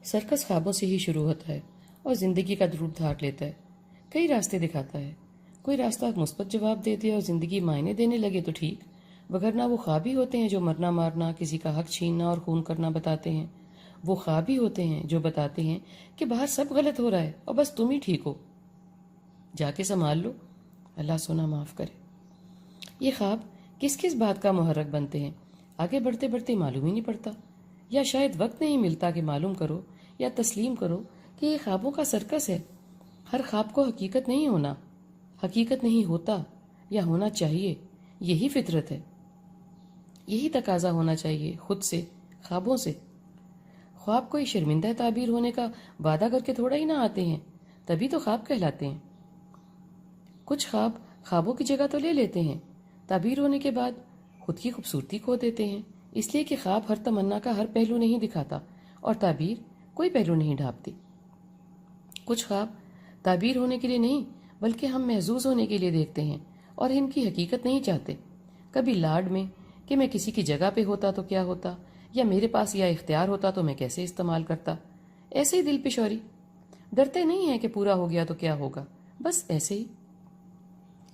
Circus خوابوں سے ہی شروع ہوتا ہے اور زندگی کا روپ دھار لیتا ہے۔ کئی راستے دکھاتا ہے۔ کوئی راستہ مثبت جواب دے دے اور زندگی معنی دینے لگے تو ٹھیک، وگرنہ وہ خواب ہی ہوتے ہیں جو مرنا مارنا، کسی کا حق چھیننا اور خون کرنا بتاتے ہیں۔ وہ خواب ہی ہوتے ہیں جو بتاتے ہیں کہ باہر سب غلط ہو رہا ہے اور بس تم ہی ٹھیک ہو، جا کے سنبھال لو، اللہ سونا معاف کرے۔ یہ خواب کس کس بات کا محرک بنتے ہیں، آگے بڑھتے بڑھتے معلوم ہی نہیں پڑتا، یا شاید وقت نہیں ملتا کہ معلوم کرو یا تسلیم کرو کہ یہ خوابوں کا سرکس ہے۔ ہر خواب کو حقیقت نہیں ہونا، حقیقت نہیں ہوتا یا ہونا چاہیے، یہی فطرت ہے، یہی تقاضا ہونا چاہیے خود سے، خوابوں سے۔ خواب کوئی شرمندہ تعبیر ہونے کا وعدہ کر کے تھوڑا ہی نہ آتے ہیں، تبھی تو خواب کہلاتے ہیں۔ کچھ خواب خوابوں کی جگہ تو لے لیتے ہیں، تعبیر ہونے کے بعد خود کی خوبصورتی کھو دیتے ہیں، اس لیے کہ خواب ہر تمنا کا ہر پہلو نہیں دکھاتا اور تعبیر کوئی پہلو نہیں ڈھانپتی۔ کچھ خواب تعبیر ہونے کے لیے نہیں بلکہ ہم محظوظ ہونے کے لیے دیکھتے ہیں اور ان کی حقیقت نہیں چاہتے۔ کبھی لاڈ میں کہ میں کسی کی جگہ پہ ہوتا تو کیا ہوتا، یا میرے پاس یہ اختیار ہوتا تو میں کیسے استعمال کرتا، ایسے ہی دل پشوری۔ ڈرتے نہیں ہیں کہ پورا ہو گیا تو کیا ہوگا، بس ایسے ہی۔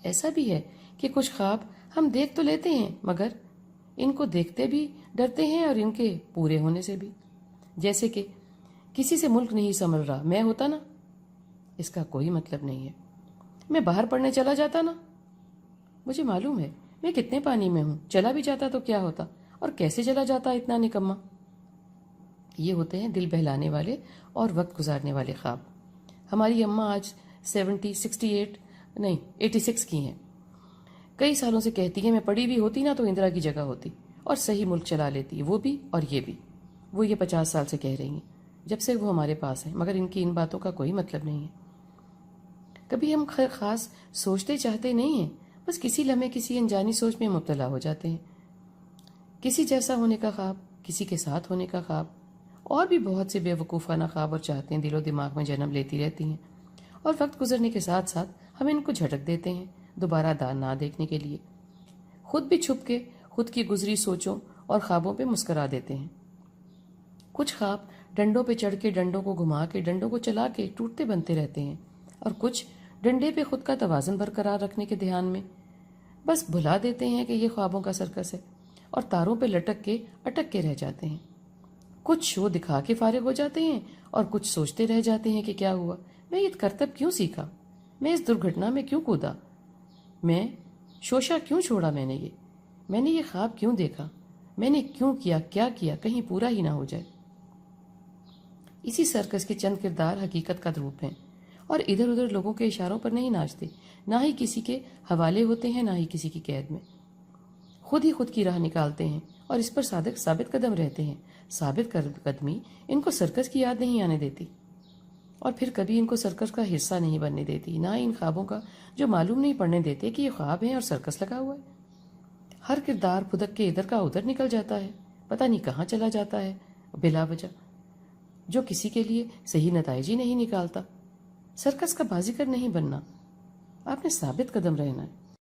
ایسا بھی ہے کہ کچھ خواب ہم دیکھ تو لیتے ہیں مگر ان کو دیکھتے بھی ڈرتے ہیں اور ان کے پورے ہونے سے بھی۔ جیسے کہ کسی سے ملک نہیں سنبھل رہا، میں ہوتا نا، اس کا کوئی مطلب نہیں ہے۔ میں باہر پڑھنے چلا جاتا نا، مجھے معلوم ہے میں کتنے پانی میں ہوں، چلا بھی جاتا تو کیا ہوتا، اور کیسے چلا جاتا اتنا نکما۔ یہ ہوتے ہیں دل بہلانے والے اور وقت گزارنے والے خواب۔ ہماری اماں آج 86 کی ہیں، کئی سالوں سے کہتی ہیں میں پڑھی بھی ہوتی نا تو اندرا کی جگہ ہوتی اور صحیح ملک چلا لیتی، وہ بھی اور یہ بھی۔ وہ یہ 50 سال سے کہہ رہی ہیں، جب سے وہ ہمارے پاس ہیں، مگر ان کی ان باتوں کا کوئی مطلب نہیں ہے۔ کبھی ہم خاص سوچتے چاہتے نہیں ہیں، بس کسی لمحے کسی انجانی سوچ میں مبتلا ہو جاتے ہیں، کسی جیسا ہونے کا خواب، کسی کے ساتھ ہونے کا خواب، اور بھی بہت سے بے وقوفانہ خواب اور چاہتے ہیں دل و دماغ میں جنم لیتی رہتی ہیں، اور وقت گزرنے کے ساتھ ساتھ ہم ان کو جھٹک دیتے ہیں دوبارہ نہ دیکھنے کے لیے، خود بھی چھپ کے خود کی گزری سوچوں اور خوابوں پہ مسکرا دیتے ہیں۔ کچھ خواب ڈنڈوں پہ چڑھ کے، ڈنڈوں کو گھما کے، ڈنڈوں کو چلا کے ٹوٹتے بنتے رہتے ہیں، اور کچھ ڈنڈے پہ خود کا توازن برقرار رکھنے کے دھیان میں بس بھلا دیتے ہیں کہ یہ خوابوں کا سرکس ہے، اور تاروں پہ لٹک کے اٹک کے رہ جاتے ہیں۔ کچھ شو دکھا کے فارغ ہو جاتے ہیں اور کچھ سوچتے رہ جاتے ہیں کہ کیا ہوا، میں یہ کرتب کیوں سیکھا، میں اس درگھٹنا میں کیوں کودا، میں شوشہ کیوں چھوڑا، میں نے یہ خواب کیوں دیکھا، میں نے کیوں کیا، کیا کیا، کہیں پورا ہی نہ ہو جائے۔ اسی سرکس کے چند کردار حقیقت کا روپ ہیں، اور ادھر ادھر لوگوں کے اشاروں پر نہیں ناچتے، نہ ہی کسی کے حوالے ہوتے ہیں، نہ ہی کسی کی قید میں۔ خود ہی خود کی راہ نکالتے ہیں اور اس پر ثابت قدم رہتے ہیں۔ ثابت قدمی ان کو سرکس کی یاد نہیں آنے دیتی، اور پھر کبھی ان کو سرکس کا حصہ نہیں بننے دیتی، نہ ان خوابوں کا جو معلوم نہیں پڑنے دیتے کہ یہ خواب ہیں اور سرکس لگا ہوا ہے۔ ہر کردار پھدک کے ادھر کا ادھر نکل جاتا ہے، پتہ نہیں کہاں چلا جاتا ہے بلا وجہ، جو کسی کے لیے صحیح نتائج ہی نہیں نکالتا۔ سرکس کا بازیگر نہیں بننا، آپ نے ثابت قدم رہنا ہے۔